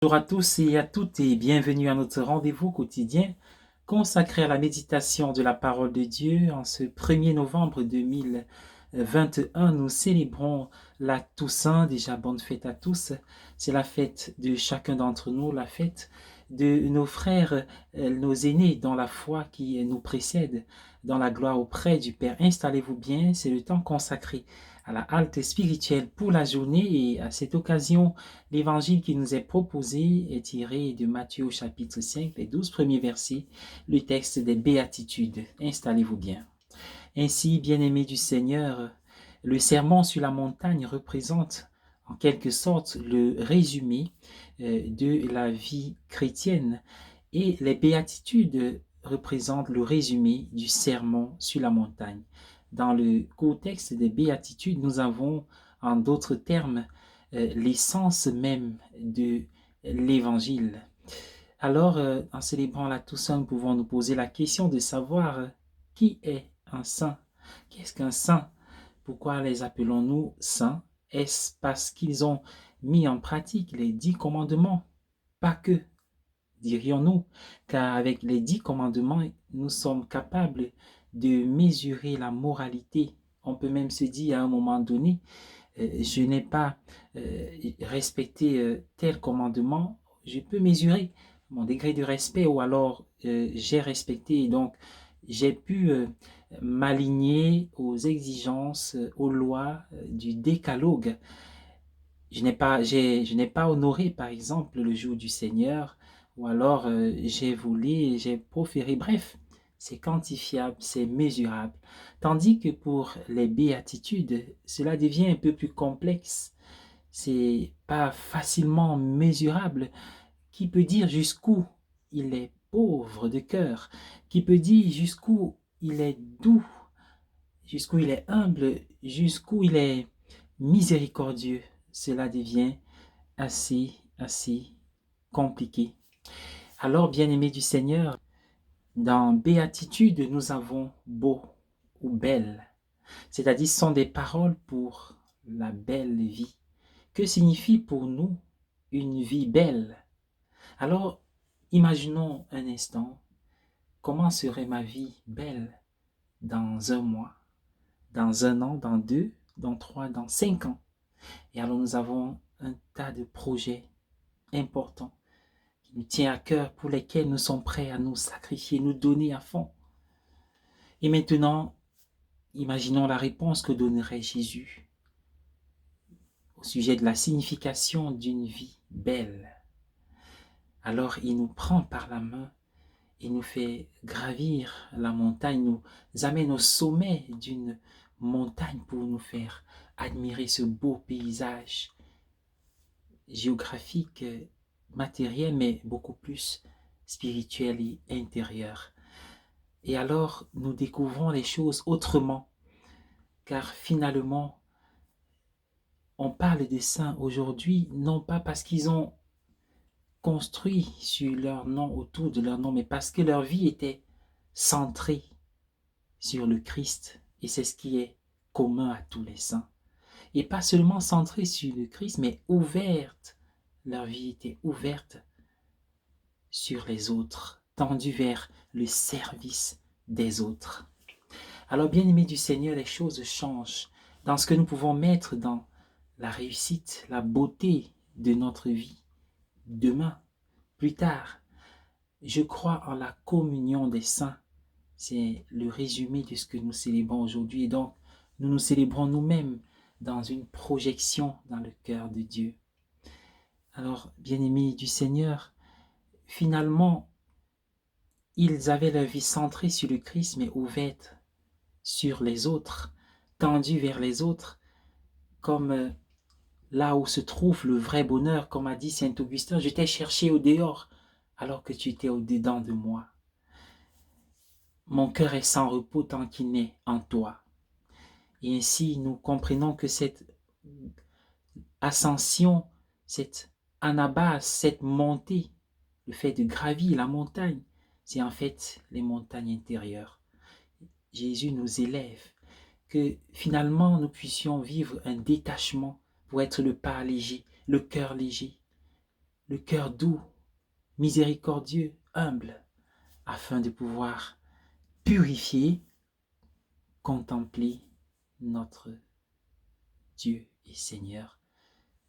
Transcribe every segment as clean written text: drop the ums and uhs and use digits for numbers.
Bonjour à tous et à toutes et bienvenue à notre rendez-vous quotidien consacré à la méditation de la parole de Dieu. En ce 1er novembre 2021, nous célébrons la Toussaint. Déjà, bonne fête à tous. C'est la fête de chacun d'entre nous, la fête de nos frères, nos aînés dans la foi qui nous précèdent dans la gloire auprès du Père. Installez-vous bien, c'est le temps consacré à la halte spirituelle pour la journée et à cette occasion, l'évangile qui nous est proposé est tiré de Matthieu au chapitre 5, les 12 premiers versets, le texte des béatitudes. Installez-vous bien. Ainsi, bien-aimés du Seigneur, le sermon sur la montagne représente en quelque sorte le résumé de la vie chrétienne et les béatitudes représentent le résumé du sermon sur la montagne. Dans le contexte des béatitudes, nous avons, en d'autres termes, l'essence même de l'évangile. Alors, en célébrant la Toussaint, nous pouvons nous poser la question de savoir qui est un saint. Qu'est-ce qu'un saint? Pourquoi les appelons-nous saints? Est-ce parce qu'ils ont mis en pratique les 10 commandements? Pas que, dirions-nous, car avec les 10 commandements, nous sommes capables de mesurer la moralité. On peut même se dire à un moment donné, je n'ai pas respecté tel commandement, je peux mesurer mon degré de respect ou alors j'ai respecté et donc j'ai pu m'aligner aux exigences, aux lois du décalogue. Je n'ai pas honoré par exemple le jour du Seigneur ou alors j'ai volé, j'ai proféré, bref, c'est quantifiable, c'est mesurable. Tandis que pour les béatitudes, cela devient un peu plus complexe. C'est pas facilement mesurable. Qui peut dire jusqu'où il est pauvre de cœur? Qui peut dire jusqu'où il est doux? Jusqu'où il est humble? Jusqu'où il est miséricordieux? Cela devient assez compliqué. Alors, bien-aimés du Seigneur, dans béatitude, nous avons beau ou belle, c'est-à-dire ce sont des paroles pour la belle vie. Que signifie pour nous une vie belle? Alors, imaginons un instant, comment serait ma vie belle dans un mois, dans un an, dans 2, dans 3, dans 5 ans? Et alors nous avons un tas de projets importants qui nous tiennent à cœur, pour lesquels nous sommes prêts à nous sacrifier, nous donner à fond. Et maintenant, imaginons la réponse que donnerait Jésus au sujet de la signification d'une vie belle. Alors il nous prend par la main et nous fait gravir la montagne, nous amène au sommet d'une montagne pour nous faire admirer ce beau paysage géographique, matériel, mais beaucoup plus spirituel et intérieur. Et alors, nous découvrons les choses autrement, car finalement, on parle des saints aujourd'hui, non pas parce qu'ils ont construit sur leur nom, autour de leur nom, mais parce que leur vie était centrée sur le Christ. Et c'est ce qui est commun à tous les saints. Et pas seulement centrée sur le Christ, mais ouverte. Leur vie était ouverte sur les autres, tendue vers le service des autres. Alors, bien-aimés du Seigneur, les choses changent dans ce que nous pouvons mettre dans la réussite, la beauté de notre vie. Demain, plus tard, je crois en la communion des saints. C'est le résumé de ce que nous célébrons aujourd'hui. Et donc, nous nous célébrons nous-mêmes dans une projection dans le cœur de Dieu. Alors, bien-aimés du Seigneur, finalement, ils avaient leur vie centrée sur le Christ, mais ouverte sur les autres, tendue vers les autres, comme là où se trouve le vrai bonheur, comme a dit saint Augustin, je t'ai cherché au dehors, alors que tu étais au dedans de moi. Mon cœur est sans repos tant qu'il n'est en toi. Et ainsi, nous comprenons que cette ascension, cette anabase, cette montée, le fait de gravir la montagne, c'est en fait les montagnes intérieures. Jésus nous élève, que finalement nous puissions vivre un détachement pour être le pas léger, le cœur léger, le cœur doux, miséricordieux, humble, afin de pouvoir purifier, contempler notre Dieu et Seigneur,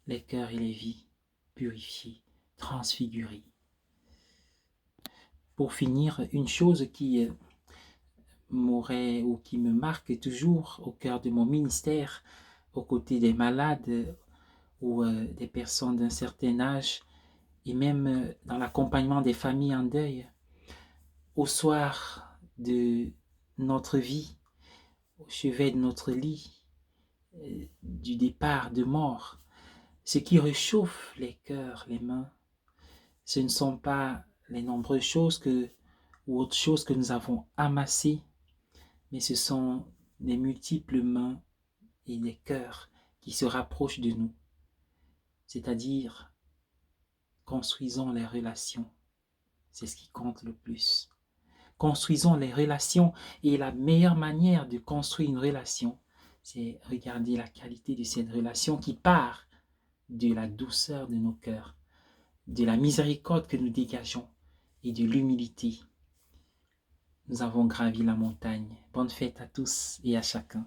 les cœurs et les vies purifiés, transfigurés. Pour finir, une chose qui m'aurait ou qui me marque toujours au cœur de mon ministère, aux côtés des malades ou des personnes d'un certain âge, et même dans l'accompagnement des familles en deuil, au soir de notre vie, au chevet de notre lit, du départ de mort, ce qui réchauffe les cœurs, les mains, ce ne sont pas les nombreuses choses ou autres choses que nous avons amassées, mais ce sont des multiples mains et des cœurs qui se rapprochent de nous. C'est-à-dire, construisons les relations. C'est ce qui compte le plus. Construisons les relations, et la meilleure manière de construire une relation, c'est regarder la qualité de cette relation qui part de la douceur de nos cœurs, de la miséricorde que nous dégageons et de l'humilité. Nous avons gravi la montagne. Bonne fête à tous et à chacun.